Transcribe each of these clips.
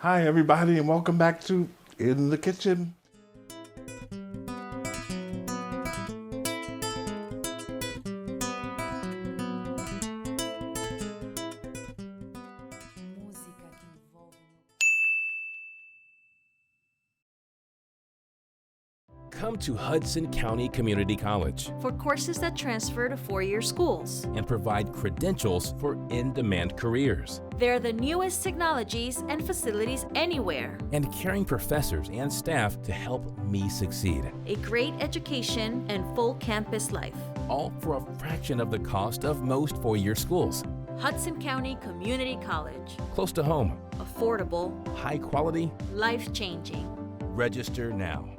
Hi, everybody, and welcome back to In the Kitchen. Come to Hudson County Community College for courses that transfer to four-year schools and provide credentials for in-demand careers. They're the newest technologies and facilities anywhere. And caring professors and staff to help me succeed. A great education and full campus life. All for a fraction of the cost of most four-year schools. Hudson County Community College. Close to home. Affordable. High quality. Life-changing. Register now.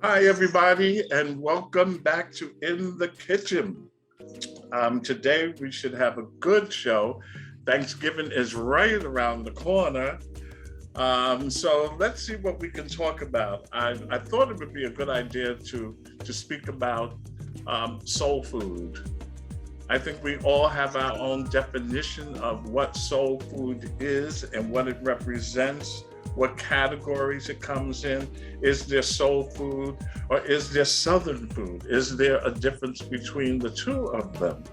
Hi, everybody, and welcome back to In the Kitchen. Today, we should have a good show. Thanksgiving is right around the corner. So let's see what we can talk about. I thought it would be a good idea to speak about soul food. I think we all have our own definition of what soul food is and what it represents. What categories it comes in. Is there soul food or is there Southern food? Is there a difference between the two of them?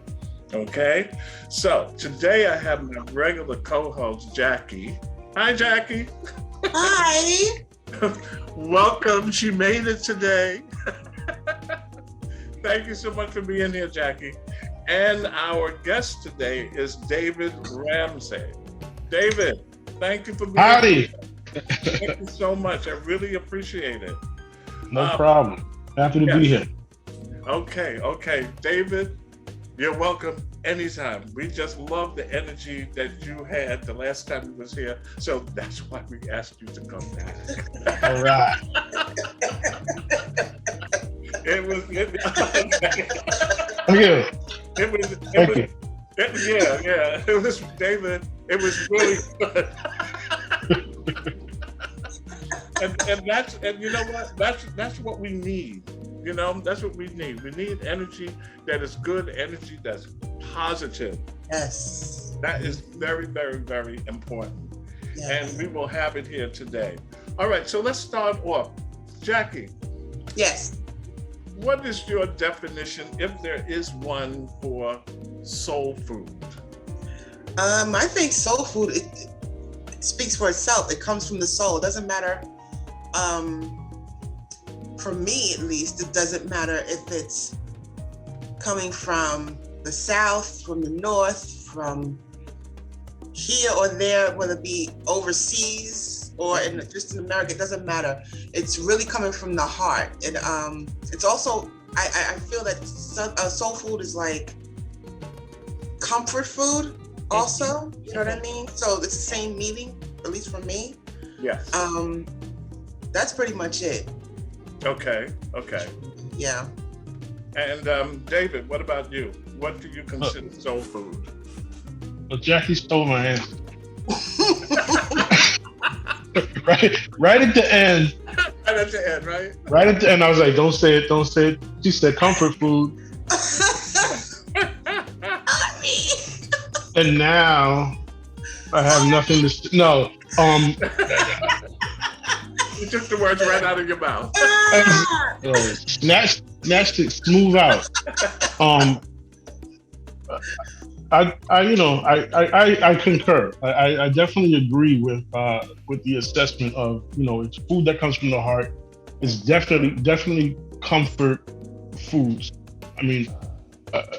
Okay, so today I have my regular co-host, Jackie. Hi, Jackie. Hi. Welcome, she made it today. Thank you so much for being here, Jackie. And our guest today is David Ramsay. David, thank you for being Howdy. here. Thank you so much. I really appreciate it. No problem. Happy to be here. Okay. David, you're welcome anytime. We just love the energy that you had the last time you was here. So that's why we asked you to come back. All right. It was David. It was really good. and you know what? That's what we need. You know, that's what we need. We need energy that is good, energy that's positive. Yes. That is very, very, very important. Yes. And we will have it here today. All right, so let's start off. Jackie. Yes. What is your definition, if there is one, for soul food? I think soul food, it speaks for itself. It comes from the soul. It doesn't matter. For me, at least, it doesn't matter if it's coming from the South, from the North, from here or there, whether it be overseas or just in America. It doesn't matter. It's really coming from the heart. It's also, I feel that soul food is like comfort food also, you know what I mean? So it's the same meaning, at least for me. Yes. That's pretty much it. Okay. Yeah. And David, what about you? What do you consider soul food? Well, Jackie stole my answer. right at the end. Right at the end, right? Right at the end, I was like, don't say it. She said comfort food. And now I have nothing to no. You took the words right out of your mouth. Snatched it smooth out. I concur. I definitely agree with the assessment of, it's food that comes from the heart. It's definitely comfort foods. I mean,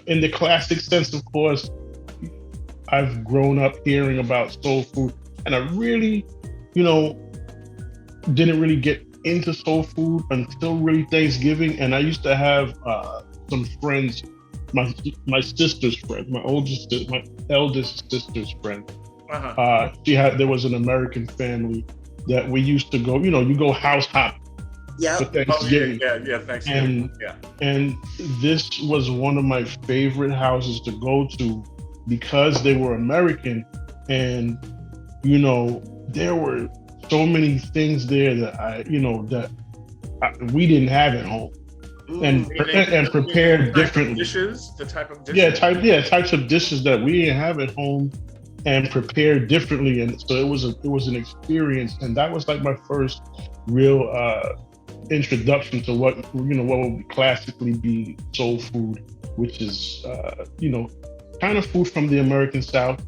in the classic sense, of course, I've grown up hearing about soul food, and I really, didn't really get into soul food until really Thanksgiving. And I used to have some friends, my sister's friend, my eldest sister's friend. There was an American family that we used to go, you go house hop for Thanksgiving. Yeah, Thanksgiving. And this was one of my favorite houses to go to because they were American, and there were so many things there that we didn't have at home, and prepared differently. Dishes, the type of dishes. Types of dishes that we didn't have at home and prepared differently, and so it was an experience, and that was like my first real introduction to what would classically be soul food, which is kind of food from the American South,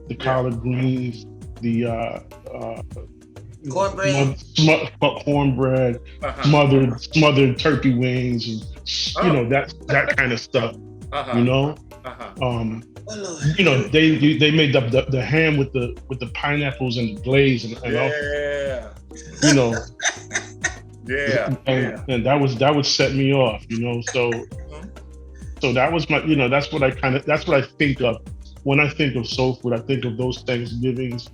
the collard greens, the cornbread, smothered turkey wings, and that kind of stuff. They made the ham with the pineapples and the glaze and and that would set me off, so that was my, that's what I think of when I think of soul food. I think of those Thanksgivings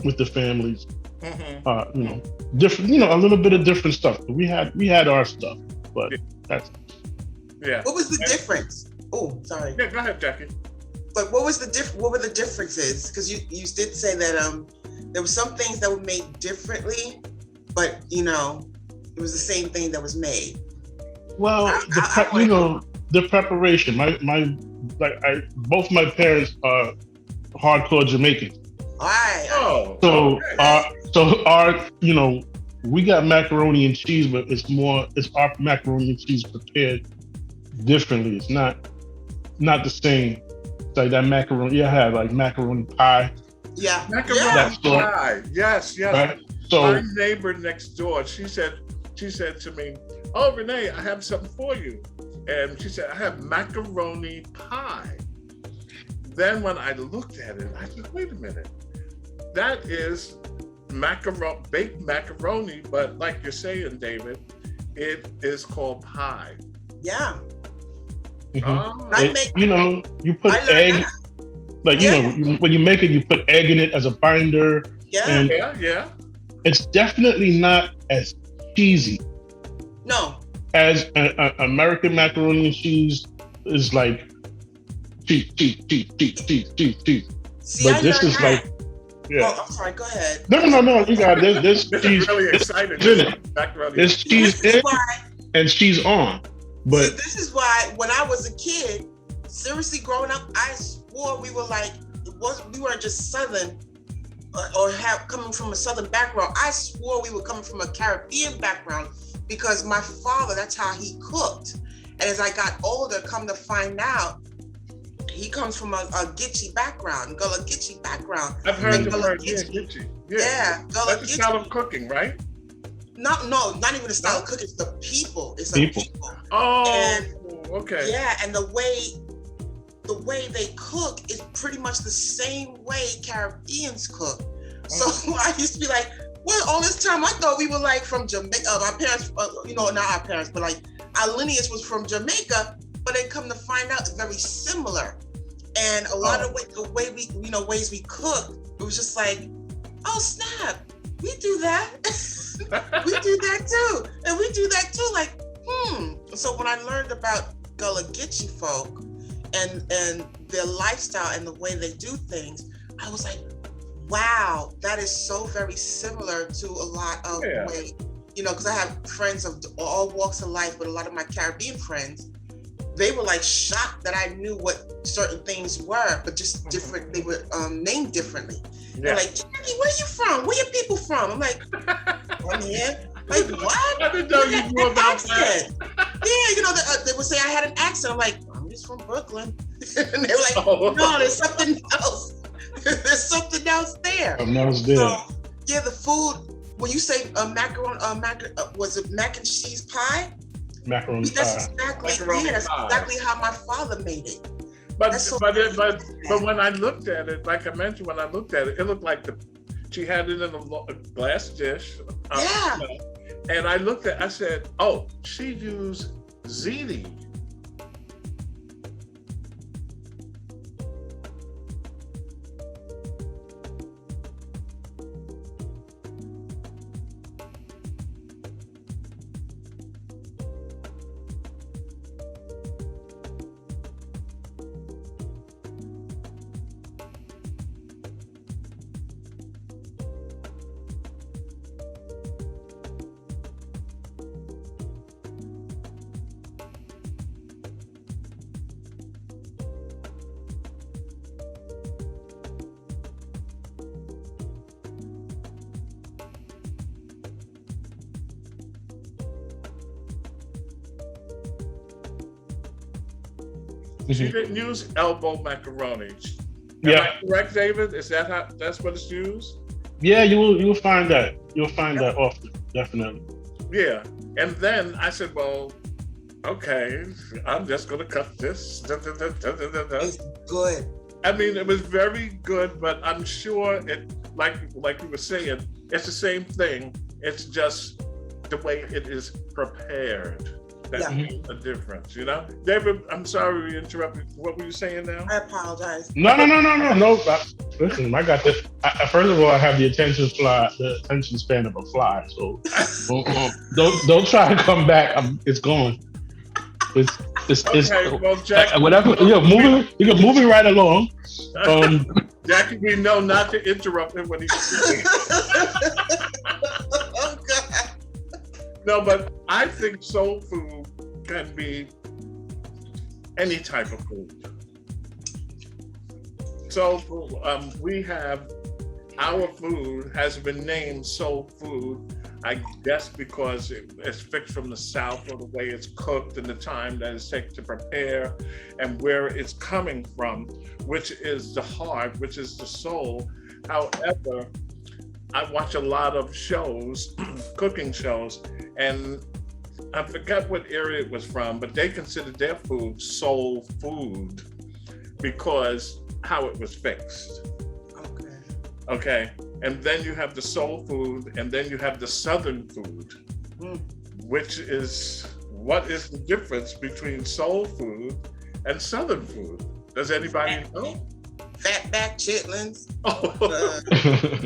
with the families, different, a little bit of different stuff. We had our stuff, but that's. Yeah. What was the difference? Oh, sorry. Yeah, go ahead, Jackie. But what were the differences? Because you did say that there were some things that were made differently, but it was the same thing that was made. Well, the preparation. Both my parents are hardcore Jamaicans. All right. Oh. So our we got macaroni and cheese, but it's our macaroni and cheese prepared differently. It's not the same. It's like that macaroni. I had like macaroni pie. Yeah. Macaroni pie. Yes. Right? So my neighbor next door, she said to me, "Oh, Renee, I have something for you." And she said, "I have macaroni pie." Then when I looked at it, I said, "Wait a minute. That is baked macaroni, but like you're saying, David, it is called pie." Yeah. You put egg, when you make it, you put egg in it as a binder. Yeah. It's definitely not as cheesy. No. As American macaroni and cheese is like cheese. See, but this is that. like, Oh, I'm sorry. Go ahead. No. You got it. There's cheese. Really excited. There's cheese in and cheese on. But this is why when I was a kid, seriously growing up, I swore we were like, we weren't just Southern or coming from a Southern background. I swore we were coming from a Caribbean background because my father, that's how he cooked. And as I got older, come to find out, he comes from a Geechee background, Gullah Geechee background. I've heard the word, Geechee. Yeah, Gullah That's a style of cooking, right? No, not even the style of cooking. It's the people. It's the people. Oh, okay. Yeah, and the way they cook is pretty much the same way Caribbeans cook. So I used to be like, well, all this time I thought we were like from Jamaica. My parents, not our parents, but like our lineage was from Jamaica. But they come to find out it's very similar. And a lot of the way we, ways we cook, it was just like, oh snap, we do that. We do that too. And we do that too, like, So when I learned about Gullah Geechee folk and their lifestyle and the way they do things, I was like, wow, that is so very similar to a lot of the way, because I have friends of all walks of life, but a lot of my Caribbean friends, they were like shocked that I knew what certain things were, but just different. They were named differently. Yeah. They're like, Jackie, where you from? Where your people from? I'm like, I'm here. Like, what? I didn't know you knew about that. Yeah, they would say I had an accent. I'm like, I'm just from Brooklyn. And they were like, no, there's something else. There's something else there. So, yeah, the food. When you say macaroni, was it mac and cheese pie? Macaroni that's pie. Exactly how my father made it. But when I looked at it, like I mentioned, when I looked at it, it looked like she had it in a glass dish. And I looked at, I said, oh, she used ziti. She didn't use elbow macaroni. Yeah. Am I correct, David? Is that how that's what it's used? Yeah, you'll find that. You'll find that often, definitely. Yeah. And then I said, well, okay, I'm just gonna cut this. It's good. I mean, it was very good, but I'm sure it, like you were saying, it's the same thing. It's just the way it is prepared that makes a difference, you know? David, I'm sorry we interrupted. What were you saying now? I apologize. No. Listen, I got this. First of all, I have the attention span of a fly. So don't try to come back. It's gone. It's well, Jackie, whatever. Moving right along. Jackie, we know not to interrupt him when he's speaking. Oh God. No, but I think soul food can be any type of food. So we have, our food has been named soul food, I guess because it's fixed from the South, or the way it's cooked and the time that it's taken to prepare and where it's coming from, which is the heart, which is the soul. However, I watch a lot of shows, cooking shows, and I forget what area it was from, but they considered their food soul food because how it was fixed. Okay. And then you have the soul food, and then you have the Southern food, which is, what is the difference between soul food and Southern food? Does anybody know? Fatback chitlins. Oh.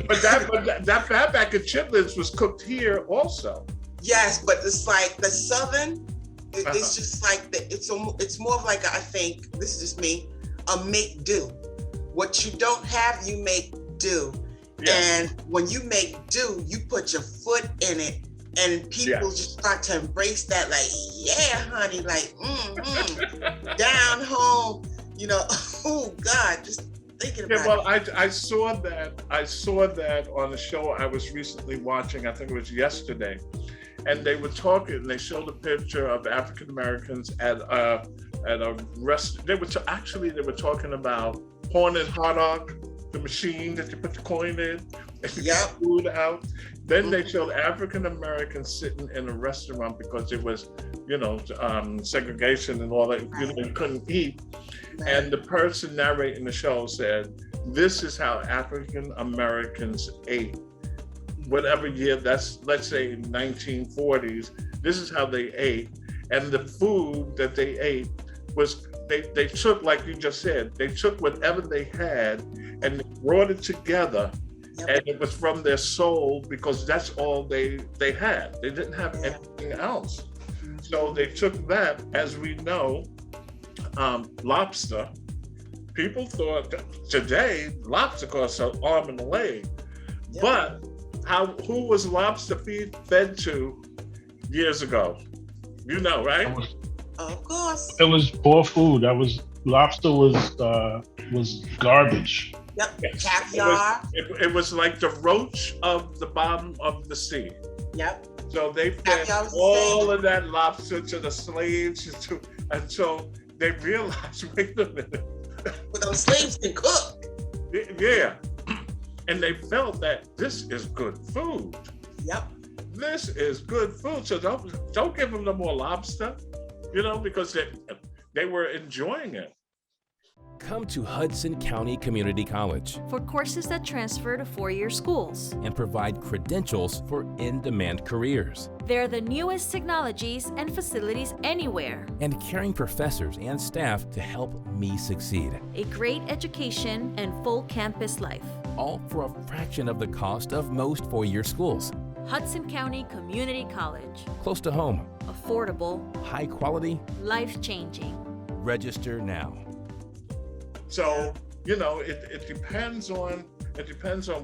but that fatback and chitlins was cooked here also. Yes, but it's like the Southern, it's just like, it's more of like, I think, this is just me, a make do. What you don't have, you make do. Yeah. And when you make do, you put your foot in it, and people just start to embrace that, like, yeah, honey, like, down home, you know. Oh God, just thinking about well, I saw that on a show I was recently watching. I think it was yesterday, and they were talking. They showed a picture of African Americans at a restaurant. They were talking about Hornet hot dog, the machine that you put the coin in and you get food out. Then they showed African Americans sitting in a restaurant because it was, segregation and all that. You couldn't eat. And the person narrating the show said, "This is how African Americans ate. Whatever year that's, let's say 1940s. This is how they ate, and the food that they ate was." They took, like you just said, they took whatever they had and they brought it together, and it was from their soul because that's all they had. They didn't have anything else. So they took that, as we know, lobster. People thought that today lobster costs an arm and a leg, but who was lobster fed to years ago? You know, right? Of course. It was poor food. Lobster was garbage. Yep. Yes. Caviar. It was like the roach of the bottom of the sea. Yep. So they fed all of that lobster to the slaves until they realized, wait a minute. But those slaves can cook. Yeah. And they felt that this is good food. Yep. This is good food. So don't give them no more lobster. Because they were enjoying it. Come to Hudson County Community College for courses that transfer to four-year schools and provide credentials for in-demand careers. They're the newest technologies and facilities anywhere. And caring professors and staff to help me succeed. A great education and full campus life. All for a fraction of the cost of most four-year schools. Hudson County Community College. Close to home. Affordable. High quality. Life-changing. Register now. So, it depends on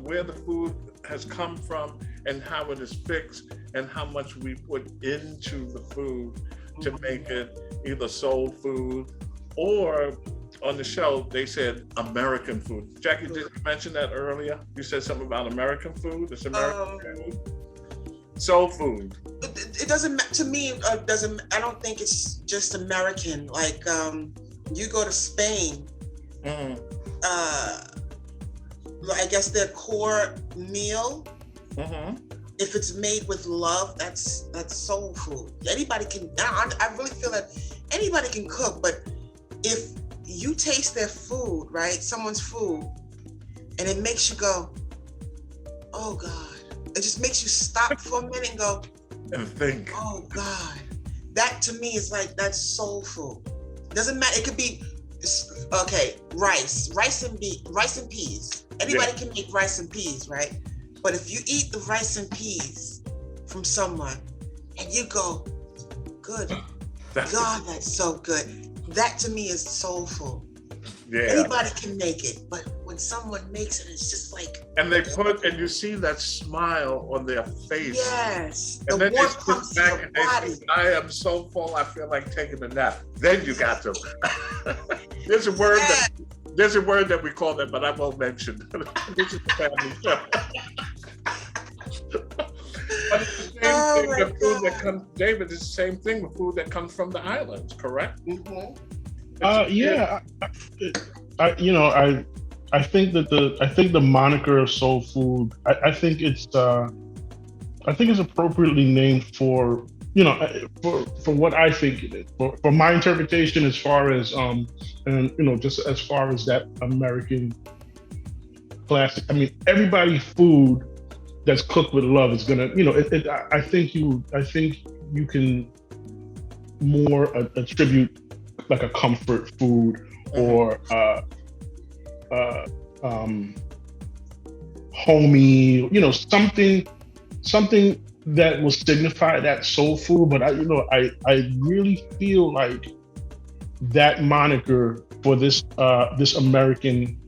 where the food has come from and how it is fixed and how much we put into the food to make it either soul food or, on the show, they said American food. Jackie, did you mention that earlier? You said something about American food? It's American food? Soul food. It doesn't, to me, I don't think it's just American. Like You go to Spain, Mhm. I guess their core meal, Mhm. if it's made with love, that's soul food. Anybody can. I really feel that anybody can cook, but if you taste their food, right, someone's food, and it makes you go, oh God, it just makes you stop for a minute and go, And think. oh God, that to me is like, that's soul food. Doesn't matter. It could be, okay, rice and peas. Anybody can make rice and peas, right? But if you eat the rice and peas from someone and you go, good God, that's so good. That to me is soulful. Yeah. Anybody can make it, but when someone makes it, it's just like. And and you see that smile on their face. Yes. And the then warmth they comes sit to back your and they body. say, I am so full, I feel like taking a nap. Then you got to. There's a word that we call that, but I won't mention. This is the family show. But it's the same thing with food that comes, David, it's the same thing with food that comes from the islands, correct? Mm-hmm. Yeah, I think the moniker of soul food, I think it's appropriately named for for what I think it is, for my interpretation, as far as and just as far as that American classic. I mean, everybody's food that's cooked with love is gonna, I think you can more attribute like a comfort food or homey, something that will signify that soul food. But I really feel like that moniker for this American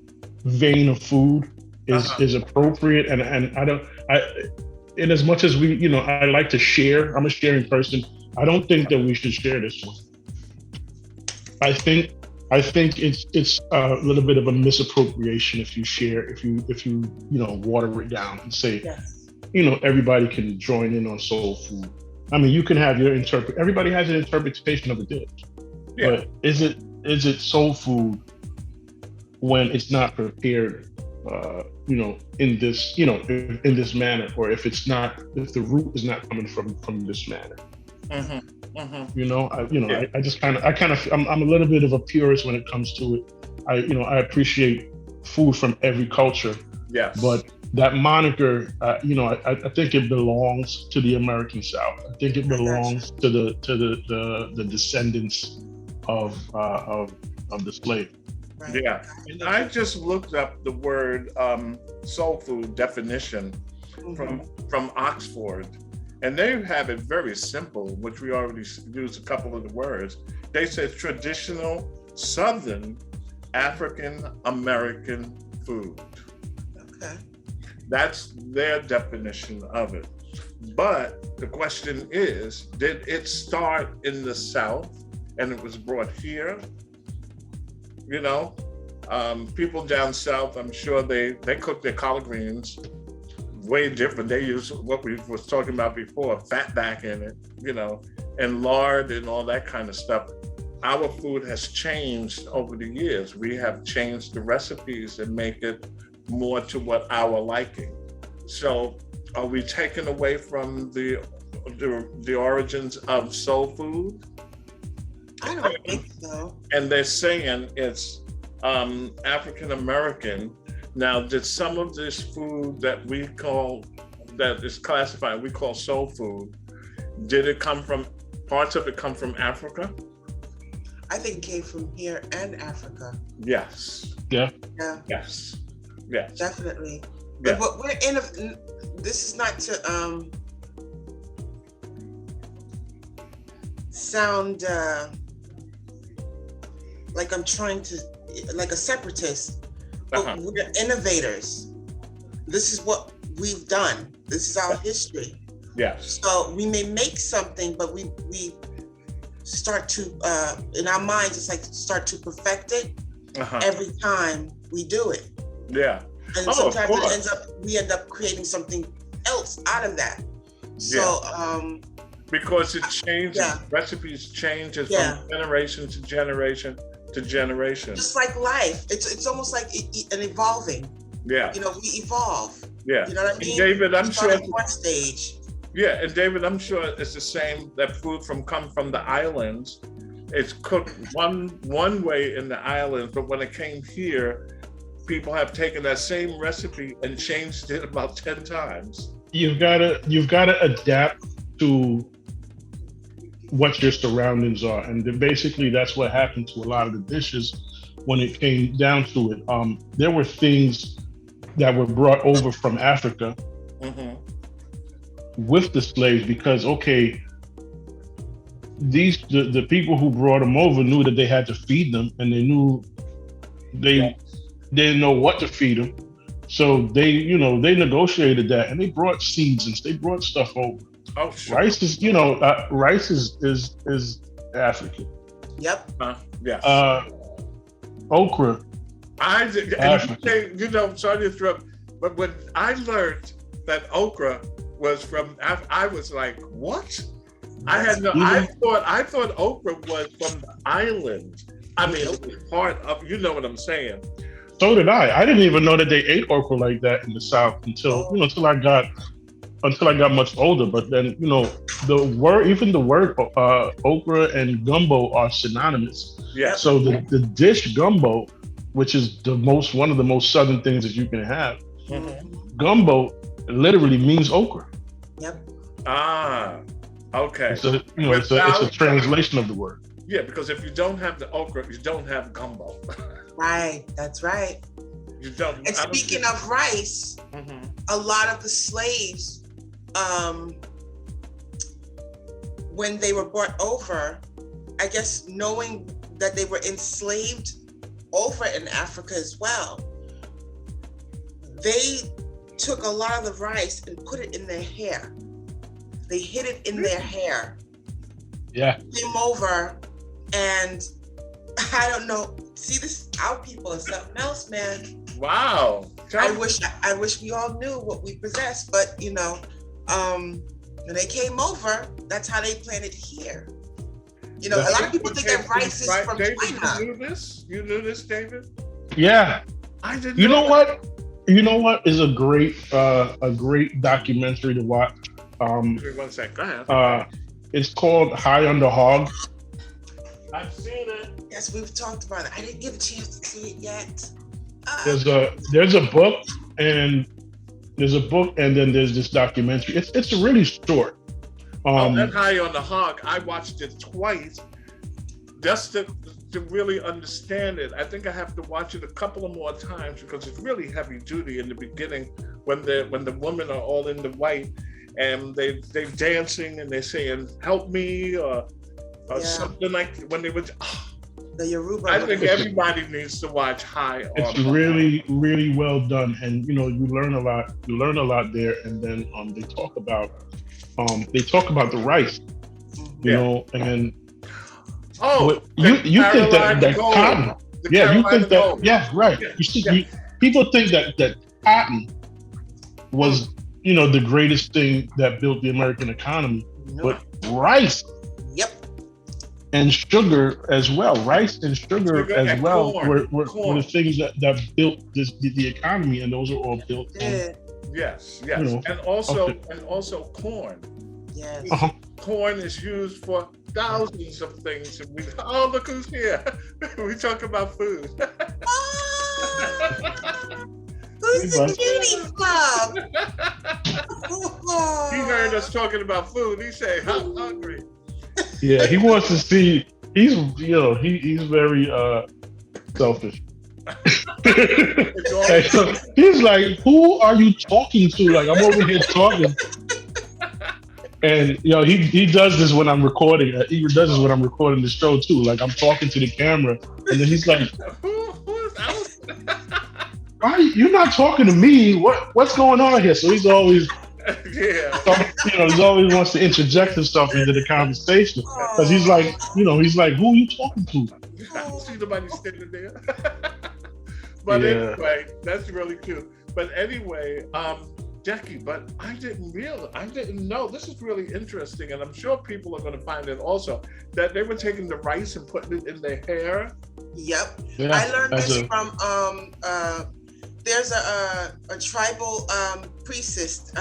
vein of food is appropriate, and in as much as I like to share, I'm a sharing person. I don't think that we should share this one. I think it's a little bit of a misappropriation if you share, if you water it down and say, everybody can join in on soul food. I mean, you can have your everybody has an interpretation of the dish, but is it soul food when it's not prepared, in this manner, or if the root is not coming from this manner? I just I'm a little bit of a purist when it comes to it. I appreciate food from every culture. Yes. But that moniker, I think it belongs to the American South. I think it belongs to the descendants of the slave. Right. Yeah. And I just looked up the word soul food definition from Oxford. And they have it very simple, which we already used a couple of the words. They said traditional Southern African American food. Okay. That's their definition of it. But the question is, did it start in the South and it was brought here? People down South, I'm sure they cook their collard greens way different. They use what we was talking about before, fat back in it, and lard and all that kind of stuff. Our food has changed over the years. We have changed the recipes and make it more to what our liking. So are we taking away from the origins of soul food? I don't think so. And they're saying it's African American. Now, did some of this food that is classified, we call soul food, parts of it come from Africa? I think it came from here and Africa. Yes. Yeah. Yeah. Yes. Definitely. Yeah. But we're this is not to sound like I'm trying to, like a separatist. But we're innovators. This is what we've done. This is our history. Yes. So we may make something, but we start to, in our minds, it's like start to perfect it every time we do it. Yeah. And sometimes we end up creating something else out of that. So, because it changes, recipes changes from generation to generation. to generation. Just like life, it's almost like an evolving. Yeah. You know, we evolve. Yeah. You know what I mean? And David, I'm sure. At one stage. Yeah, and David, I'm sure it's the same. That food come from the islands. It's cooked one way in the islands, but when it came here, people have taken that same recipe and changed it about 10 times. You've gotta adapt to what your surroundings are, and then basically that's what happened to a lot of the dishes when it came down to it. There were things that were brought over from Africa with the slaves because the people who brought them over knew that they had to feed them, and they knew they didn't know what to feed them, so they negotiated that, and they brought seeds and they brought stuff over. Oh, sure. Rice is rice is African. Yep. Yeah. Okra. Sorry to interrupt, but when I learned that okra was from I was like, what? I thought okra was from the island. I mean, it was part of, you know what I'm saying? So did I. I didn't even know that they ate okra like that in the South until I got much older. But then, the word okra and gumbo are synonymous. Yeah. So the dish gumbo, which is one of the most southern things that you can have, gumbo literally means okra. Yep. Ah, okay. It's a translation of the word. Yeah, because if you don't have the okra, you don't have gumbo. Right, that's right. You don't. And speaking of rice, a lot of the slaves, when they were brought over, I guess knowing that they were enslaved over in Africa as well, they took a lot of the rice and put it in their hair. They hid it in their hair. Yeah. Came over, and I don't know. See, our people is something else, man. Wow. I wish we all knew what we possess, but when they came over, that's how they planted here. A lot of people think that rice is from David, China. You knew this, David? Yeah. I didn't. You know what? You know what is a great documentary to watch? Give me 1 sec. Go ahead. It's called High on the Hog. I've seen it. Yes, we've talked about it. I didn't get a chance to see it yet. There's a book and then there's this documentary. It's really short. That High on the Hog, I watched it twice just to really understand it. I think I have to watch it a couple of more times because it's really heavy duty in the beginning when the women are all in the white and they're dancing and they're saying "help me" or something like when they were. The Yoruba. I think everybody needs to watch High on. It's really, really well done, and you learn a lot. You learn a lot there, and then they talk about the rice, and you think that cotton, you think that, right? Yeah. You see, people think that cotton was the greatest thing that built the American economy, but rice. And sugar as well. Rice and sugar as well were the things that built the economy, and those are all built on. Yes. And also corn. Yes. Corn is used for thousands of things. And look who's here. We talk about food. Who's the cutie club? He heard us talking about food. He said, "I'm hungry." Yeah, he wants to see. He's very selfish. He's like, "Who are you talking to?" Like, I'm over here talking, and he does this when I'm recording. He does this when I'm recording the show too. Like, I'm talking to the camera, and then he's like, "Why you're not talking to me? What's going on here?" So he's always. He always wants to interject himself into the conversation because he's like, who are you talking to? I don't see nobody standing there. But anyway, that's really cute. But anyway, Decky, but I didn't know. This is really interesting, and I'm sure people are going to find it also, that they were taking the rice and putting it in their hair. Yep. Yeah, I learned this from there's a tribal priestess,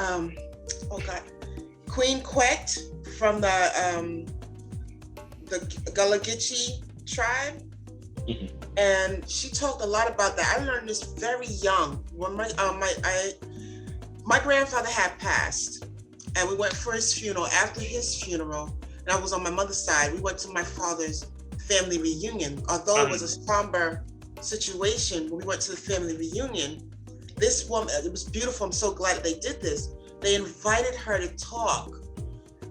Queen Quet from the Gullah Geechee tribe. Mhm. And she talked a lot about that. I learned this very young. When my grandfather had passed, and we went for his funeral. After his funeral, and I was on my mother's side, we went to my father's family reunion. Although it was a somber situation, when we went to the family reunion, this woman, it was beautiful. I'm so glad that they did this. They invited her to talk,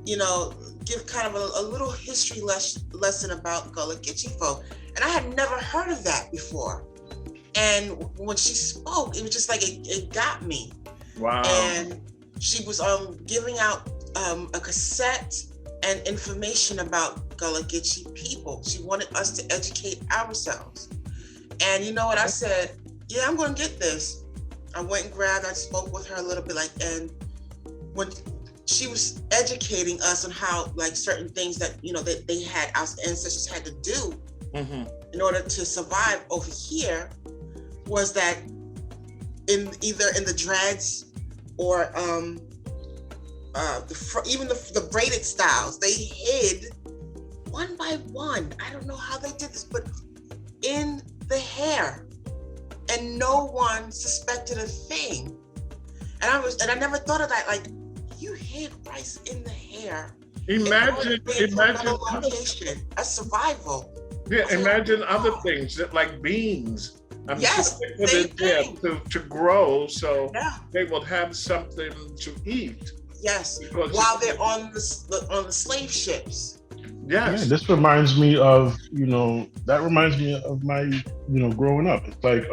give kind of a little history lesson about Gullah Geechee folk. And I had never heard of that before. And when she spoke, it was just like, it got me. Wow. And she was giving out a cassette and information about Gullah Geechee people. She wanted us to educate ourselves. And you know what? I said, yeah, I'm going to get this. I went and I spoke with her a little bit, and when she was educating us on how, certain things that, that they had, our ancestors had to do in order to survive over here, was that either in the dreads or even the braided styles, they hid one by one. I don't know how they did this, but in the hair, and no one suspected a thing. And I never thought of that. Like, you hid rice in the hair. Imagine That's survival. Yeah, imagine other things that, like beans. Yes, they put it there to grow, so they will have something to eat. Yes, while they're on the slave ships. Yes. Yeah, this reminds me of, that reminds me of my, growing up. It's like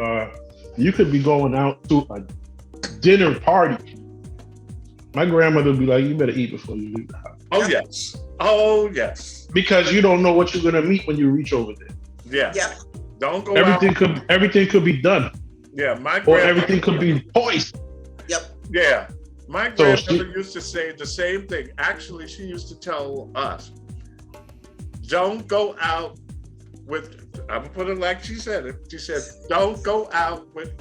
you could be going out to a dinner party. My grandmother would be like, you better eat before you leave the house. Oh, yes. Because you don't know what you're going to meet when you reach over there. Yeah. Yep. Don't go Everything could be done. Yeah, or everything could be poisoned. Yep. Yeah. My grandmother used to say the same thing. Actually, she used to tell us, don't go out with, I'm gonna put it like she said it. She said, don't go out with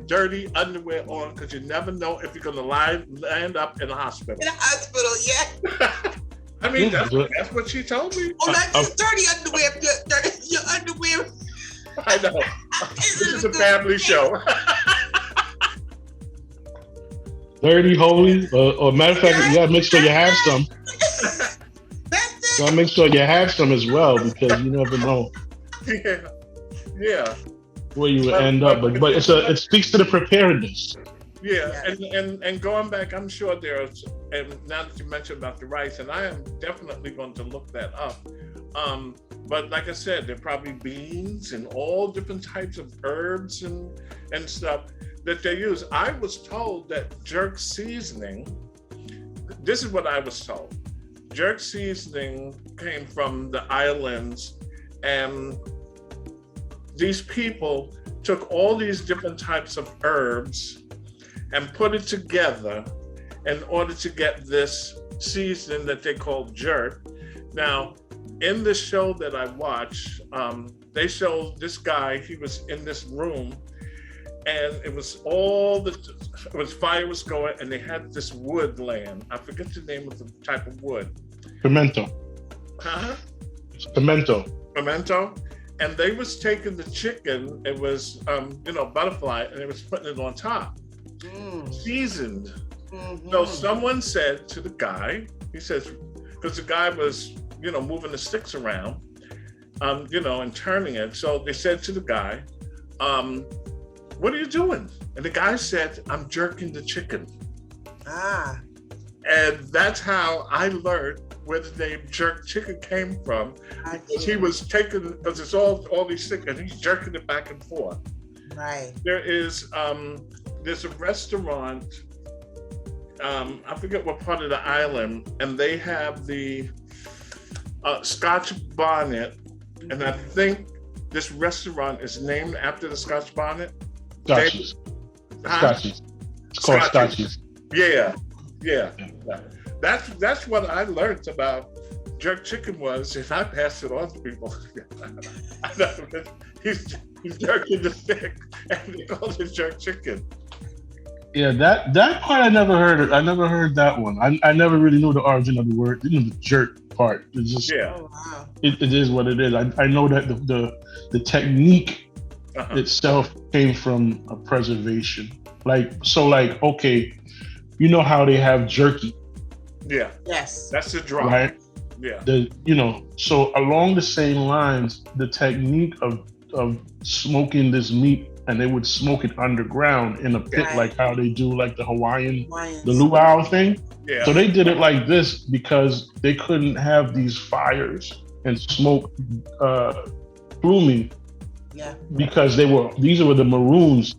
dirty underwear on, because you never know if you're gonna land up in a hospital. In a hospital, yeah. I mean, that's what she told me. Oh, not just dirty underwear. Your underwear. I know. This is a family show. Dirty, holy, or matter of fact, you gotta make sure you have some. That's it. Gotta make sure you have some as well, because you never know. Yeah. Where you would end up, but it speaks to the preparedness. Yeah, and going back, I'm sure there's, and now that you mentioned about the rice, and I am definitely going to look that up. But like I said, there are probably beans and all different types of herbs and stuff that they use. I was told that jerk seasoning, this is what I was told. Jerk seasoning came from the islands, and these people took all these different types of herbs and put it together in order to get this seasoning that they call jerk. Now, in the show that I watched, they showed this guy, he was in this room, and it was fire was going, and they had this wood laying. I forget the name of the type of wood. Pimento. Huh? Pimento. And they was taking the chicken, it was, butterfly, and they was putting it on top. Seasoned. Mm-hmm. So someone said to the guy, he says, because the guy was, moving the sticks around, and turning it. So they said to the guy, what are you doing? And the guy said, I'm jerking the chicken. And that's how I learned where the name jerk chicken came from. Because he was taking, because it's all these sticks, and he's jerking it back and forth. Right. There's a restaurant, I forget what part of the island, and they have the Scotch bonnet, and I think this restaurant is named after the Scotch bonnet. Scotchies. It's called Scotchies. Yeah. That's what I learned about jerk chicken was, and I passed it on to people. I know, he's jerking the stick, and they call it jerk chicken. Yeah, that part I never heard. I never heard that one. I never really knew the origin of the word. You know, the jerk part. It's just Oh, wow. it is what it is. I know that the technique itself came from a preservation. Like okay, you know how they have jerky, Yeah, Yes. that's the draw. right? Yeah, So along the same lines, the technique of smoking this meat, and they would smoke it underground in a pit, Right. like how they do like the Hawaiian, Hawaiians. the luau thing. yeah. So they did it like this because they couldn't have these fires and smoke pluming Yeah. because these were the Maroons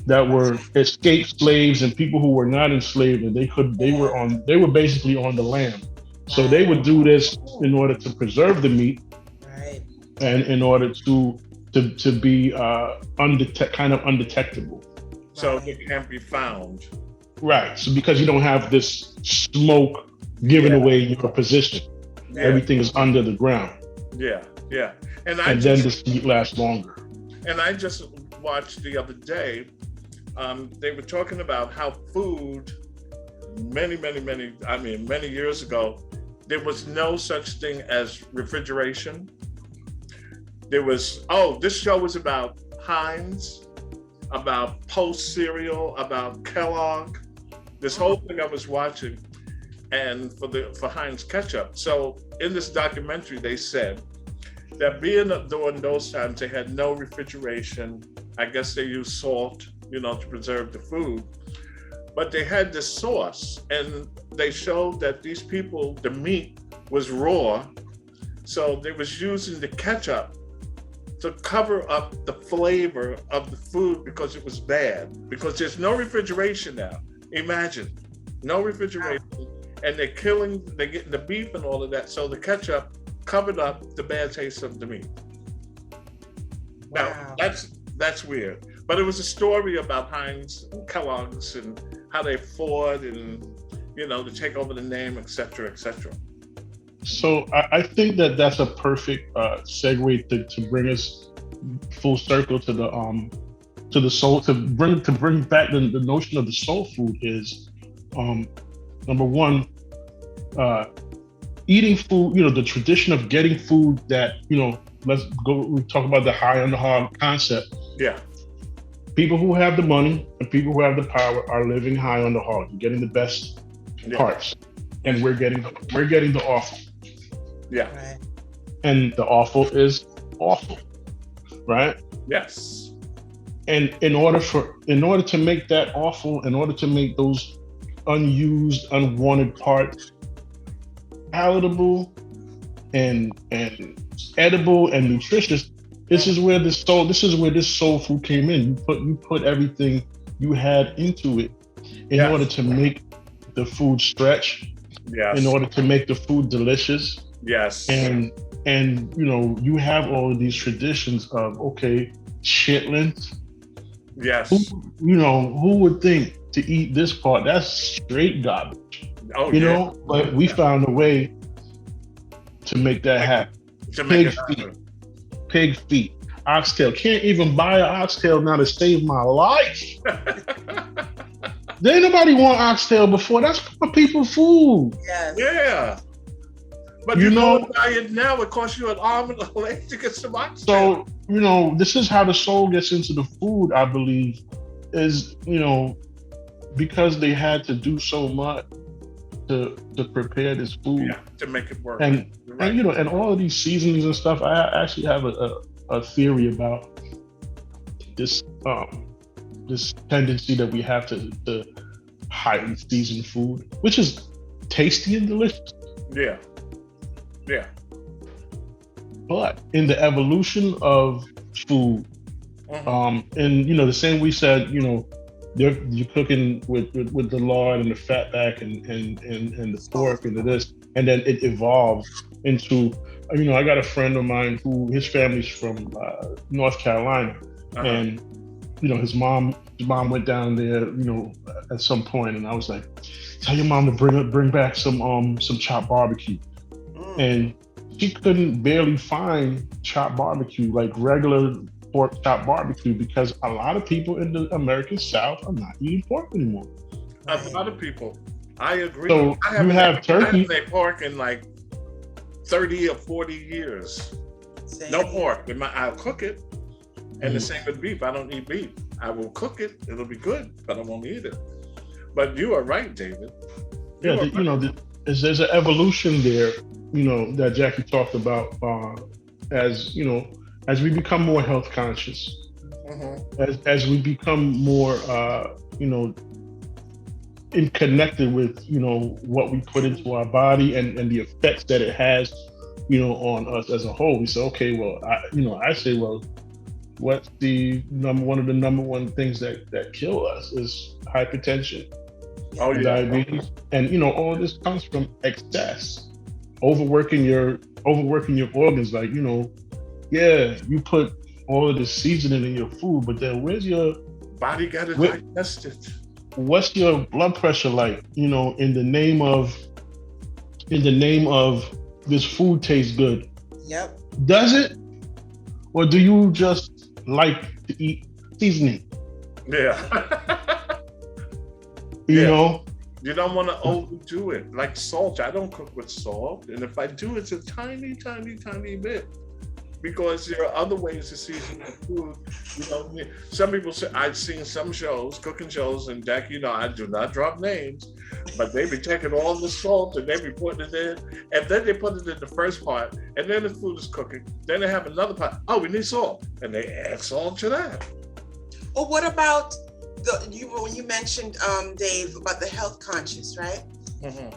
that were escaped slaves and people who were not enslaved, and they were basically on the lam. So they would do this in order to preserve the meat Right. and in order to be kind of undetectable. So Right. it can't be found. Right. So because you don't have this smoke giving Yeah. away your position, Yeah, everything is under the ground, yeah. And and then this meat lasts longer. I just watched the other day. They were talking about how food, many years ago, there was no such thing as refrigeration. This show was about Heinz, about Post cereal, about Kellogg. This whole thing I was watching, and for Heinz ketchup. So in this documentary, they said that during those times, they had no refrigeration. I guess they used salt, to preserve the food. But they had this sauce, and they showed that these people, the meat was raw. So they was using the ketchup to cover up the flavor of the food because it was bad. Because there's no refrigeration now. Imagine, no refrigeration. And they're getting the beef and all of that. So the ketchup covered up the bad taste of the meat. Wow. Now, that's weird. But it was a story about Heinz and Kellogg's and how they fought and, to take over the name, et cetera, et cetera. So I think that's a perfect segue to bring us full circle to the soul, to bring back the notion of the soul food is number one, eating food, the tradition of getting food that, we talk about the high on the hog concept. Yeah. People who have the money and people who have the power are living high on the hog. You're getting the best parts, and we're getting the awful. Yeah. Right. And the awful is awful, right? Yes. And in order to make that awful, in order to make those unused, unwanted parts palatable and edible and nutritious, this is where this soul food came in. You put everything you had into it in order to make the food stretch, in order to make the food delicious. Yes. And you have all of these traditions of chitlins. Yes. Who would think to eat this part? That's straight garbage. But we found a way to make that happen. Pig feet, oxtail. Can't even buy an oxtail now to save my life. There ain't nobody want oxtail before. That's poor people food. Yes. Yeah. But buy it now, it costs you an arm and a leg to get some oxtail. So, this is how the soul gets into the food, I believe, is, because they had to do so much to prepare this food. Yeah, to make it work. And all of these seasonings and stuff, I actually have a theory about this tendency that we have to highly season food, which is tasty and delicious. Yeah. Yeah. But in the evolution of food, and the same we said, you're cooking with the lard and the fat back and the pork and this, and then it evolves into, I got a friend of mine who his family's from North Carolina, and his mom went down there, at some point, and I was like, tell your mom to bring back some chopped barbecue. And she couldn't barely find chopped barbecue, like regular pork chopped barbecue, because a lot of people in the American South are not eating pork anymore. A lot of people. I agree. So I haven't turkey. I haven't ate pork in like 30 or 40 years. No pork. I'll cook it. And the same with beef. I don't eat beef. I will cook it. It'll be good, but I won't eat it. But you are right, David. There's an evolution there, that Jackie talked about, as we become more health conscious, as we become more, connected with, what we put into our body and the effects that it has, on us as a whole. We say, okay, well, I say, well, what's one of the number one things that kill us is hypertension, diabetes, and all this comes from excess, overworking your organs. Like, you put all of this seasoning in your food, but then where's your body got to digest it? What's your blood pressure like? In the name of this food tastes good. Yep. Does it? Or do you just like to eat seasoning? Yeah. You know? You don't want to overdo it. Like salt, I don't cook with salt. And if I do, it's a tiny, tiny, tiny bit. Because there are other ways to season the food. Some people say, I've seen some shows, cooking shows, and Jack, I do not drop names, but they be taking all the salt and they be putting it in, and then they put it in the first part, and then the food is cooking. Then they have another part. Oh, we need salt, and they add salt to that. Well, what about when you mentioned, Dave, about the health conscious, right? Mm-hmm.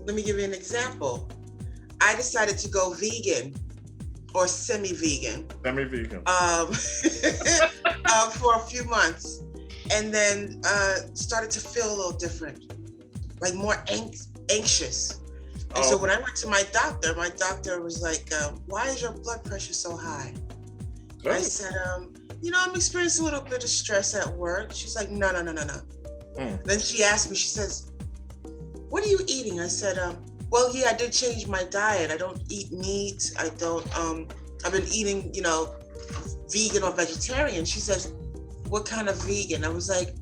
Let me give you an example. I decided to go vegan or semi-vegan. Semi-vegan. For a few months, and then started to feel a little different, like more anxious. And so when I went to my doctor was like, why is your blood pressure so high? Oh. I said, I'm experiencing a little bit of stress at work. She's like, no. Then she asked me, she says, what are you eating? I said, I did change my diet. I don't eat meat. I don't, I've been eating, vegan or vegetarian. She says, what kind of vegan? I was like,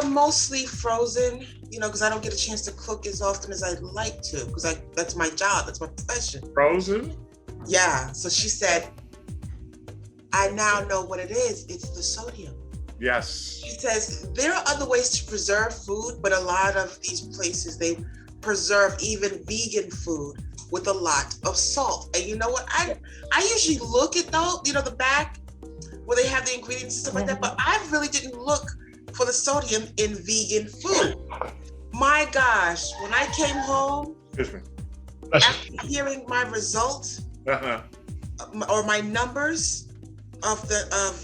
mostly frozen, because I don't get a chance to cook as often as I'd like to, because that's my job, that's my profession. Frozen? Yeah. So she said, I now know what it is. It's the sodium. Yes. She says there are other ways to preserve food, but a lot of these places, they preserve even vegan food with a lot of salt. And you know what? I usually look at the back where they have the ingredients and stuff like that, but I really didn't look for the sodium in vegan food. My gosh, when I came home, after hearing my results or my numbers of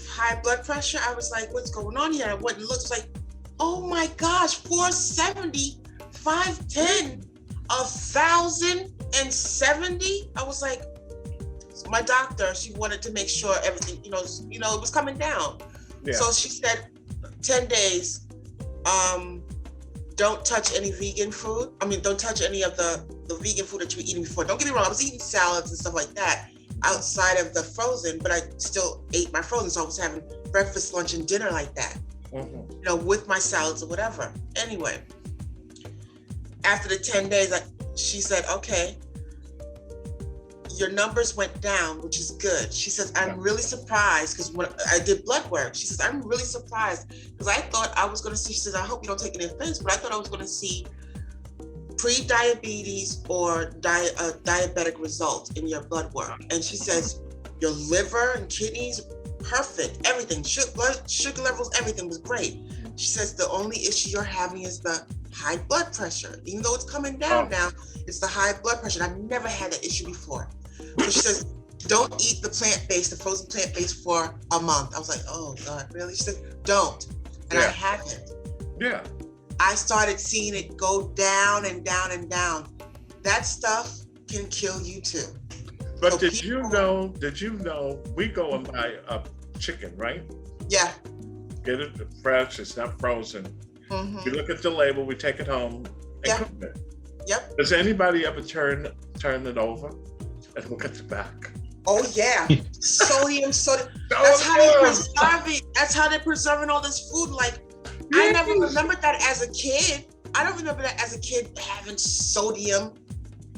high blood pressure, I was like, what's going on here? I went and looked, like, oh my gosh, 470, 510, 1,070. I was like, my doctor, she wanted to make sure everything, it was coming down. Yeah. So she said, 10 days, don't touch any vegan food. Don't touch any of the vegan food that you were eating before. Don't get me wrong, I was eating salads and stuff like that outside of the frozen, but I still ate my frozen. So I was having breakfast, lunch, and dinner like that, with my salads or whatever. Anyway, after the 10 days, she said, okay, your numbers went down, which is good. She says, I'm really surprised, because when I did blood work, she says, I'm really surprised, because I thought I was going to see, she says, I hope you don't take any offense, but I thought I was going to see pre-diabetes or diabetic results in your blood work. And she says, your liver and kidneys, perfect, everything, sugar levels, everything was great. She says the only issue you're having is the high blood pressure. Even though it's coming down now, it's the high blood pressure. And I've never had that issue before. So she says, don't eat the frozen plant-based for a month. I was like, oh God, really? She said, don't. And I haven't. Yeah. I started seeing it go down and down and down. That stuff can kill you too. But So did you know, we go and buy a chicken, right? Yeah. Get it fresh, it's not frozen. Mm-hmm. We look at the label, we take it home and cook it. Yep. Does anybody ever turn it over and look at the back? Oh yeah. Sodium. That's how they preserve it. That's how they're preserving all this food. Like, I never remembered that as a kid. I don't remember that as a kid having sodium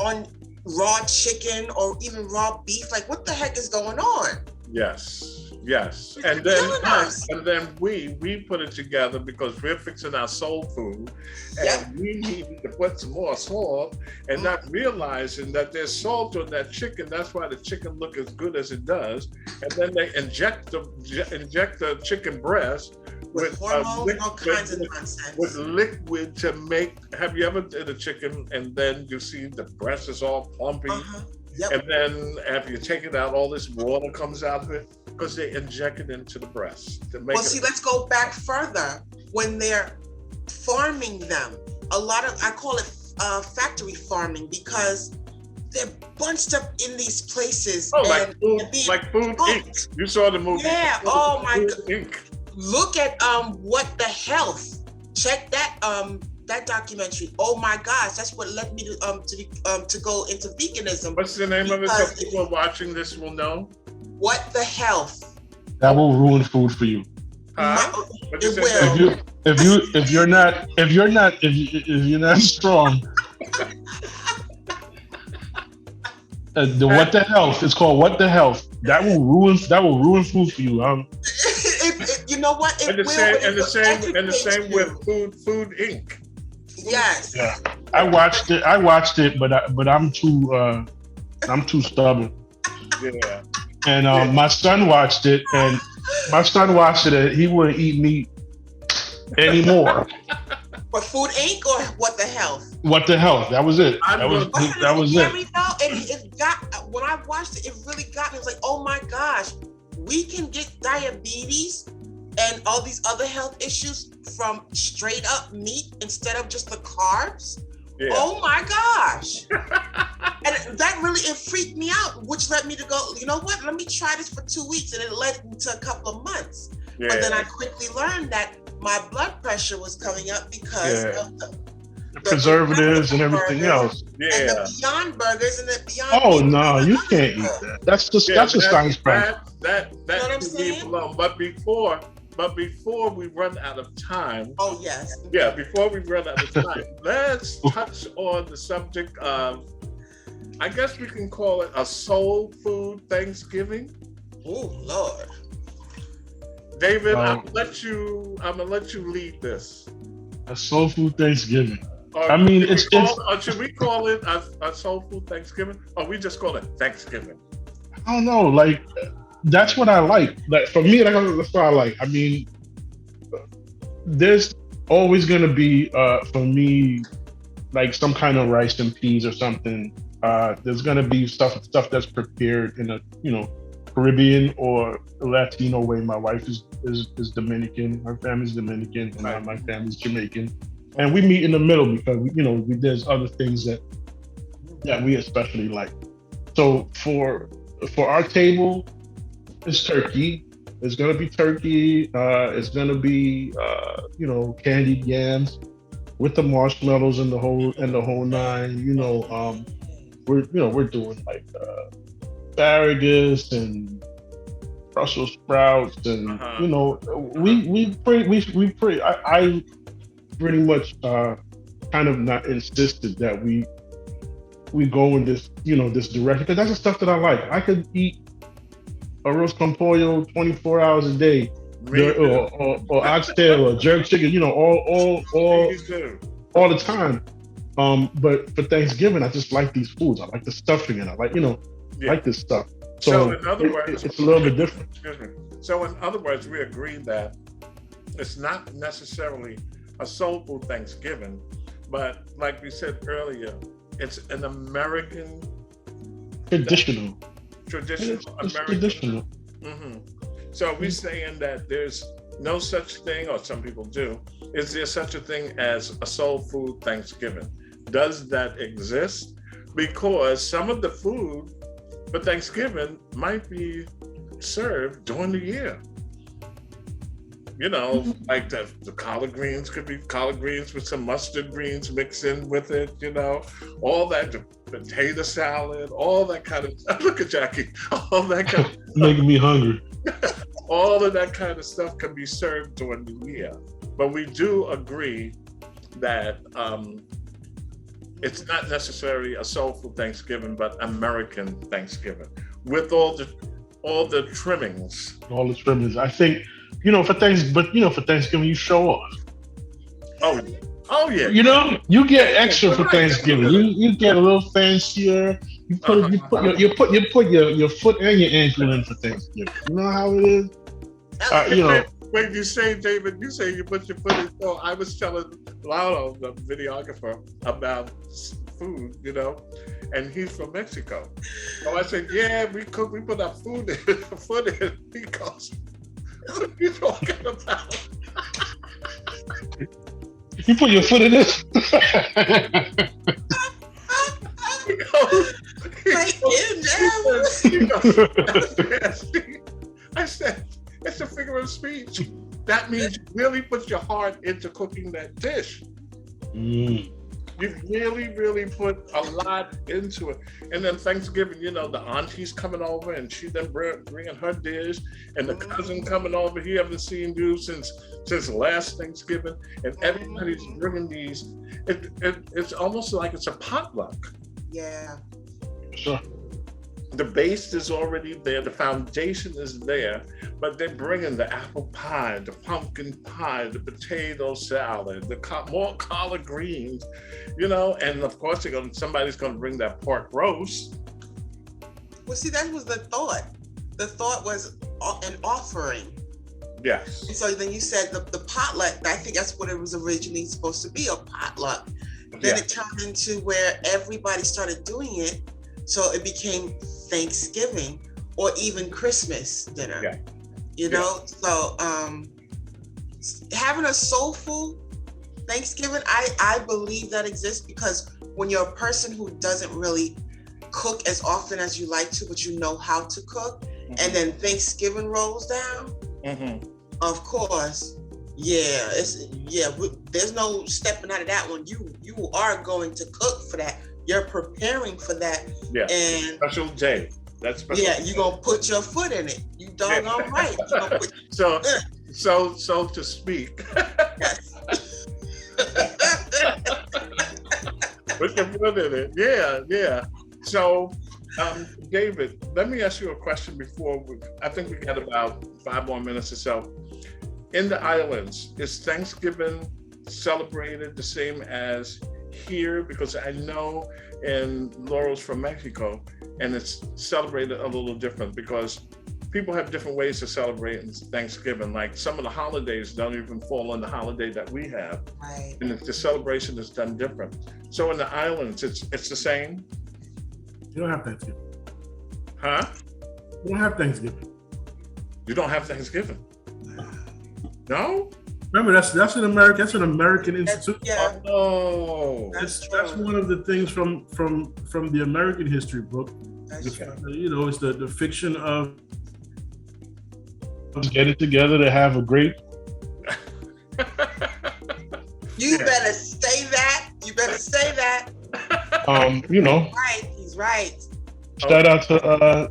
on raw chicken or even raw beef. Like, what the heck is going on? Yes. It's And killing us. then we put it together because we're fixing our soul food, and we need to put some more salt, and not realizing that there's salt on that chicken. That's why the chicken look as good as it does. And then they inject the chicken breast With hormones, all kinds of nonsense. With liquid to make. Have you ever did a chicken and then you see the breast is all plumpy? Yep. And then after you take it out, all this water comes out of it because they inject it into the breast to make Let's go back further. When they're farming them, I call it factory farming, because they're bunched up in these places. Like Food Inc. You saw the movie. Yeah. Oh my God. Inc. Look at What the Health. Check that that documentary. Oh my gosh, that's what led me to go into veganism. What's the name of it so people watching this will know? What the Health. That will ruin food for you. It will. If you're not strong. What the Health? It's called What the Health. That will ruin food for you. You know what? The same with Food Inc. Yes. Yeah. I watched it, but I'm too stubborn. Yeah. And my son watched it, and he wouldn't eat meat anymore. But Food Inc. or What the Health? What the Health? That was it. That was it. It got, when I watched it, it really got me. It was like, oh my gosh, we can get diabetes and all these other health issues from straight up meat instead of just the carbs. Yeah. Oh my gosh. And that really, it freaked me out, which led me to go, you know what, let me try this for 2 weeks. And it led me to a couple of months. Yeah. But then I quickly learned that my blood pressure was coming up because of the preservatives and everything else. Yeah. And the Beyond Burgers and the Beyond. Oh no, you can't eat that. That's just a science practice. That you know what I'm saying? But before we run out of time. Oh yes. Yeah, before we run out of time, let's touch on the subject of, I guess we can call it a soul food Thanksgiving. Oh Lord. David, I'm gonna let you lead this. A soul food Thanksgiving. Should we call it a soul food Thanksgiving, or we just call it Thanksgiving? I don't know. Like, that's what I like. Like, for me, that's what I like. I mean, there's always gonna be for me, like, some kind of rice and peas or something. There's gonna be stuff that's prepared in a Caribbean or Latino way. My wife is Dominican. Her family's Dominican, and my family's Jamaican. And we meet in the middle because there's other things that we especially like. So for our table, it's turkey. It's gonna be turkey. It's gonna be candied yams with the marshmallows and the whole nine. We're doing like asparagus and Brussels sprouts and we pray. I pretty much kind of not insisted that we go in this this direction, because that's the stuff that I like. I could eat arroz con pollo 24 hours a day, or oxtail or jerk chicken, all the time. But for Thanksgiving, I just like these foods. I like the stuffing, and I like like this stuff. So in other words, it's a little bit different. Excuse me. So in other words, we agree that it's not necessarily a soul food Thanksgiving, but like we said earlier, it's an American Traditional. traditional It's American. traditional. hmm So are we saying that there's no such thing, or some people do, is there such a thing as a soul food Thanksgiving? Does that exist? Because some of the food for Thanksgiving might be served during the year. You know, like the collard greens could be collard greens with some mustard greens mixed in with it, you know, all that, the potato salad, all that kind of, look at Jackie, all that kind of Making me hungry. all of that kind of stuff can be served during the year. But we do agree that it's not necessarily a soulful Thanksgiving, but American Thanksgiving with all the trimmings. All the trimmings. I think, for Thanksgiving you show off. Oh yeah. You get extra for Thanksgiving. You get a little fancier. You put your foot and your ankle in for Thanksgiving. You know how it is. When you say, David, you say you put your foot in. So I was telling Lalo, the videographer, about food, and he's from Mexico. So I said, yeah, we put our foot in. He goes, what are you talking about? You put your foot in this? I said, it's a figure of speech. That means you really put your heart into cooking that dish. Mm. You really, really put a lot into it. And then Thanksgiving, the auntie's coming over and she then bringing her dish, and the cousin coming over he haven't seen you since last Thanksgiving, and everybody's bringing these. It's almost like it's a potluck. Yeah. Sure. The base is already there, the foundation is there, but they're bringing the apple pie, the pumpkin pie, the potato salad, more collard greens, and of course somebody's gonna bring that pork roast. Well, see, that was the thought. The thought was an offering. Yes. And so then you said the potluck. I think that's what it was originally supposed to be, a potluck. Then it turned into where everybody started doing it. So it became Thanksgiving or even Christmas dinner, So having a soulful Thanksgiving, I believe that exists, because when you're a person who doesn't really cook as often as you like to, but you know how to cook, and then Thanksgiving rolls down, of course, there's no stepping out of that one. You are going to cook for that. You're preparing for that. Yeah. And special day. That's special. Yeah, you're gonna put your foot in it. You doggone right. So to speak. Yes. Put your foot in it. Yeah. So David, let me ask you a question before I think we got about 5 more minutes or so. In the islands, is Thanksgiving celebrated the same as here? Because I know in Laurel's from Mexico, and it's celebrated a little different because people have different ways of celebrating Thanksgiving. Like some of the holidays don't even fall on the holiday that we have, Right. and the celebration is done different. So in the islands, it's the same. You don't have Thanksgiving. Huh? You don't have Thanksgiving. You don't have Thanksgiving? No? Remember, that's an American institution. Yeah. Oh. That's one of the things from the American history book. That's true. It's the fiction of Get it together to have a great. You better say that. You better say that. Right. He's right. Shout out to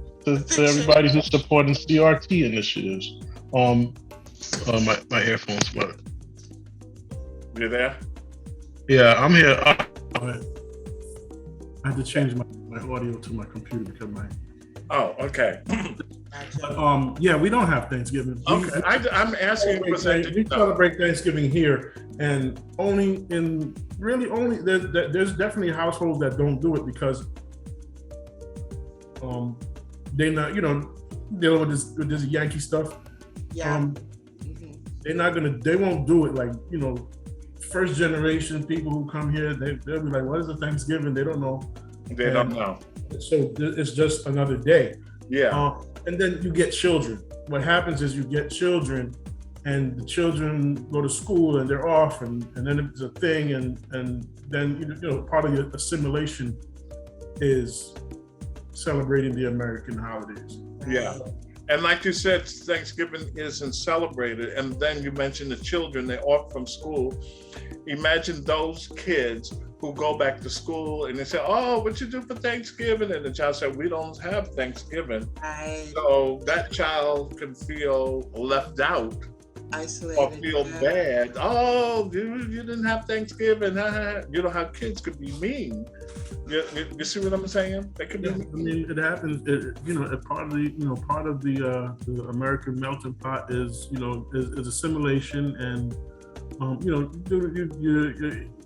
everybody who's supporting CRT initiatives. My headphones work. You there? Yeah, I'm here. I had to change my audio to my computer because my. Oh, okay. But, we don't have Thanksgiving. Okay, I'm asking because we celebrate Thanksgiving here, and there's definitely households that don't do it because they're not dealing with this Yankee stuff. Yeah. They won't do it like, first generation people who come here, they'll be like, what is a Thanksgiving? They don't know. They don't know. So it's just another day. Yeah. And then you get children. What happens is you get children, and the children go to school and they're off, and then it's a thing, and then part of your assimilation is celebrating the American holidays. Yeah. And like you said, Thanksgiving isn't celebrated. And then you mentioned the children, they're off from school. Imagine those kids who go back to school and they say, oh, what you do for Thanksgiving? And the child said, we don't have Thanksgiving. Right. So that child can feel left out. Isolated. Or feel bad. Oh, you didn't have Thanksgiving. You know how kids could be mean. You see what I'm saying? They could be mean. I mean, it happens. Part of the American melting pot is is assimilation, and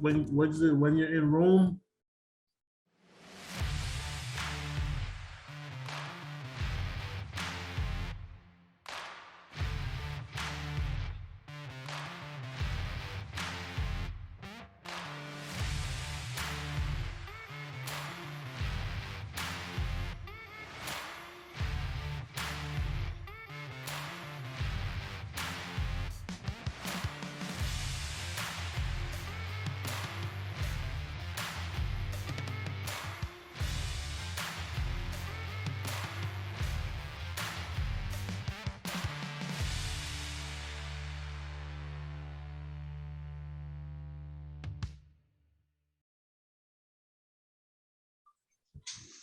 when you're in Rome.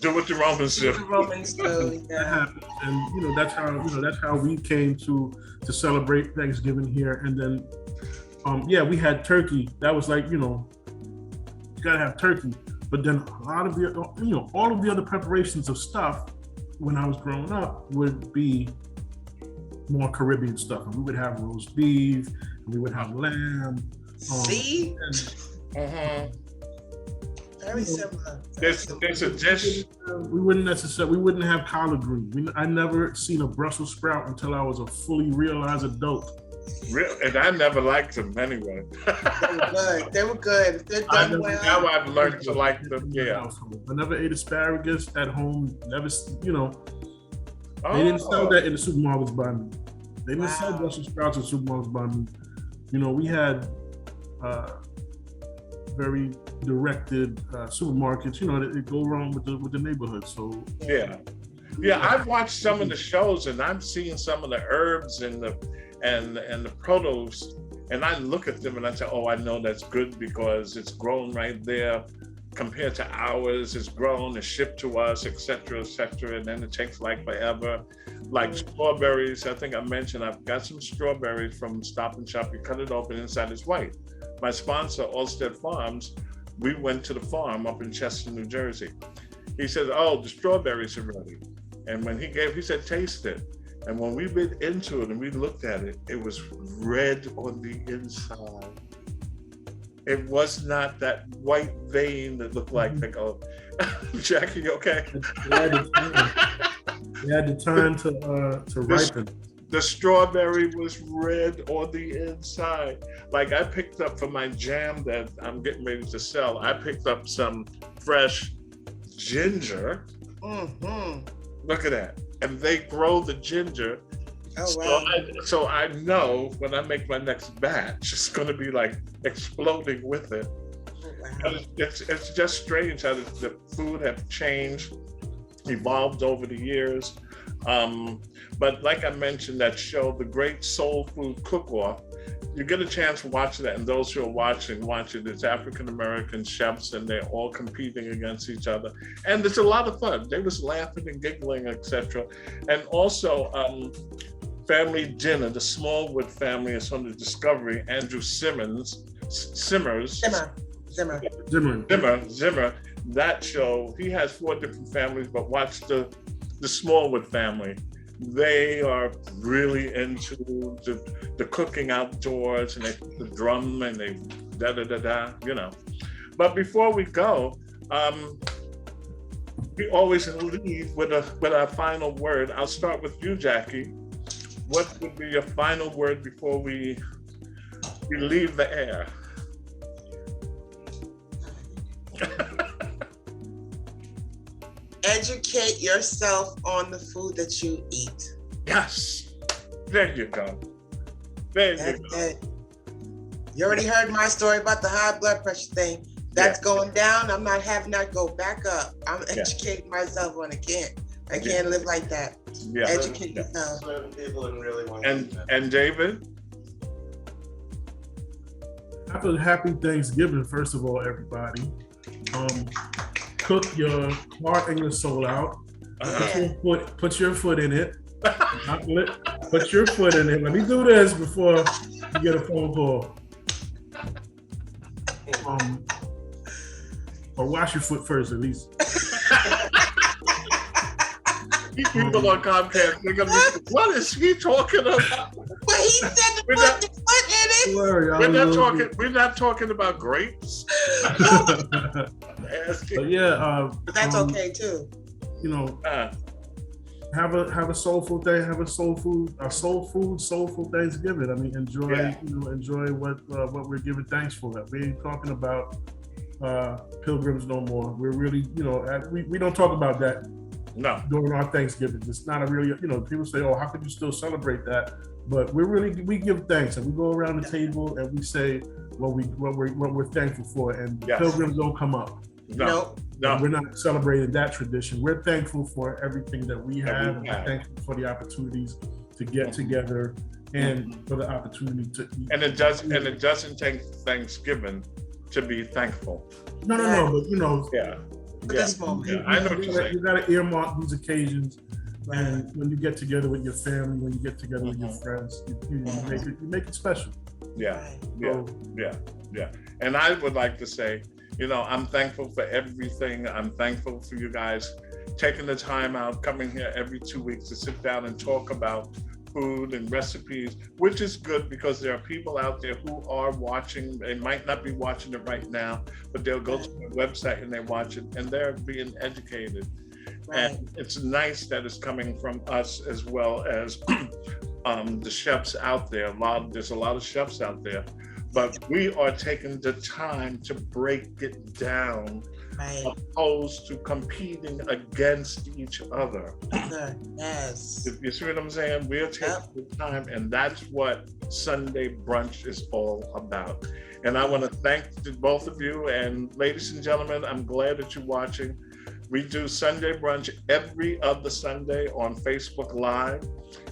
Do what the Romans do. The Romans do. That happens, and that's how we came to celebrate Thanksgiving here. And then, we had turkey. That was like, you gotta have turkey. But then a lot of the, all of the other preparations of stuff when I was growing up would be more Caribbean stuff. And we would have roast beef, and we would have lamb. See? Very similar. There's a dish. We wouldn't have collard green. I never seen a Brussels sprout until I was a fully realized adult. And I never liked them anyway. They were good. They're done well. Now I've learned to like them. Yeah. I never ate asparagus at home. Never, They didn't sell that in the supermarkets by me. They didn't sell Brussels sprouts in supermarkets by me. We had very directed supermarkets. That go wrong with the neighborhood. So yeah. I've watched some of the shows, and I'm seeing some of the herbs and the produce, and I look at them and I say, oh, I know that's good because it's grown right there compared to ours. It's grown, it's shipped to us, et cetera, and then it takes like forever. Like strawberries, I think I mentioned, I've got some strawberries from Stop and Shop. You cut it open, inside is white. My sponsor, Allstead Farms, we went to the farm up in Chester, New Jersey. He said, oh, the strawberries are ready. And when he said, taste it. And when we bit into it and we looked at it, it was red on the inside. It was not that white vein that looked like, Jackie, you okay? They had the time to ripen. The strawberry was red on the inside. Like I picked up for my jam that I'm getting ready to sell, I picked up some fresh ginger. Mm-hmm. Look at that. And they grow the ginger. Oh, wow. So I know when I make my next batch, it's going to be like exploding with it. Oh, wow. It's just strange how the food have changed, evolved over the years. But like I mentioned, that show, The Great Soul Food Cook-Off, you get a chance to watch that, and those who are watching, watch it. It's African-American chefs, and they're all competing against each other. And it's a lot of fun. They was laughing and giggling, etc. And also, Family Dinner, the Smallwood family is on the Discovery. Andrew Zimmer. That show, he has 4 different families, but watch the Smallwood family. They are really into the cooking outdoors, and they put the drum and they da-da-da-da. But before we go, we always leave with our final word. I'll start with you, Jackie. what would be your final word before we leave the air? Educate yourself on the food that you eat. Yes. There you go. There you That's go. it. You already heard my story about the high blood pressure thing. That's going down. I'm not having that go back up. I'm educating myself on it. I can't live like that. Yeah. Educate yourself. Certain people really want And David? Happy Thanksgiving, first of all, everybody. Cook your heart and your soul out. Put your foot in it. Put your foot in it. Let me do this before you get a phone call. Or wash your foot first, at least. People on Comcast, they're gonna be, what is he talking about? But he said to put the foot in it. We're not talking about grapes. But yeah, But that's okay too. You know, have a soulful day. Have a soulful Thanksgiving. I mean, enjoy what we're giving thanks for. We ain't talking about pilgrims no more. We're really, we don't talk about that. No. During our Thanksgiving, it's not a really, people say, "Oh, how could you still celebrate that?" But we give thanks, and we go around the table and we say what we're thankful for, and pilgrims don't come up. No. We're not celebrating that tradition. We're thankful for everything that we have, and we're thankful for the opportunities to get together and for the opportunity to eat. And it doesn't take Thanksgiving to be thankful. No, but This moment. I know what you're saying. You got to earmark these occasions, and when you get together with your family, when you get together with your friends, you make it special. Yeah. And I would like to say, I'm thankful for everything. I'm thankful for you guys taking the time out, coming here every 2 weeks to sit down and talk about food and recipes, which is good because there are people out there who are watching. They might not be watching it right now, but they'll go to the website and they watch it and they're being educated. Right. And it's nice that it's coming from us as well as the chefs out there. There's a lot of chefs out there, but we are taking the time to break it down, opposed to competing against each other. Yes. You see what I'm saying? We're taking the time, and that's what Sunday Brunch is all about. And I want to thank both of you, and ladies and gentlemen, I'm glad that you're watching. We do Sunday Brunch every other Sunday on Facebook Live.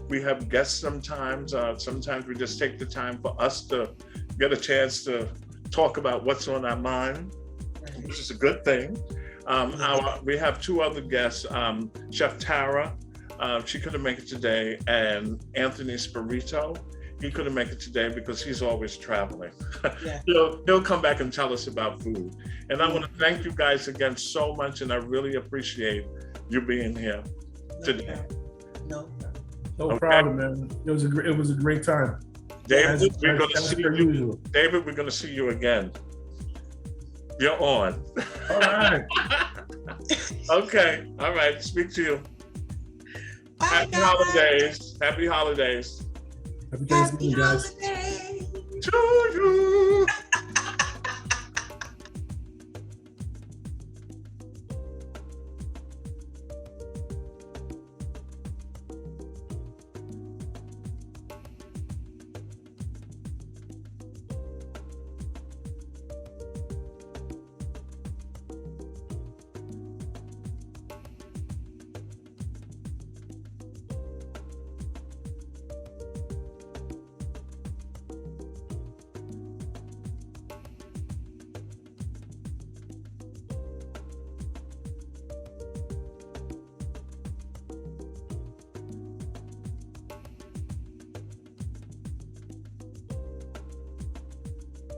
We have guests sometimes. Sometimes we just take the time for us to get a chance to talk about what's on our mind, which is a good thing. We have two other guests, Chef Tara, she couldn't make it today, and Anthony Spirito. He couldn't make it today because he's always traveling. He'll come back and tell us about food. And I want to thank you guys again so much, and I really appreciate you being here today. No problem, man. It was a great time. David, we're going to see you. David, we're going to see you again. You're on. All right. Okay. All right. Speak to you. Bye, Happy guys. holidays. Happy holidays. Happy Thanksgiving, guys. Holiday. To you.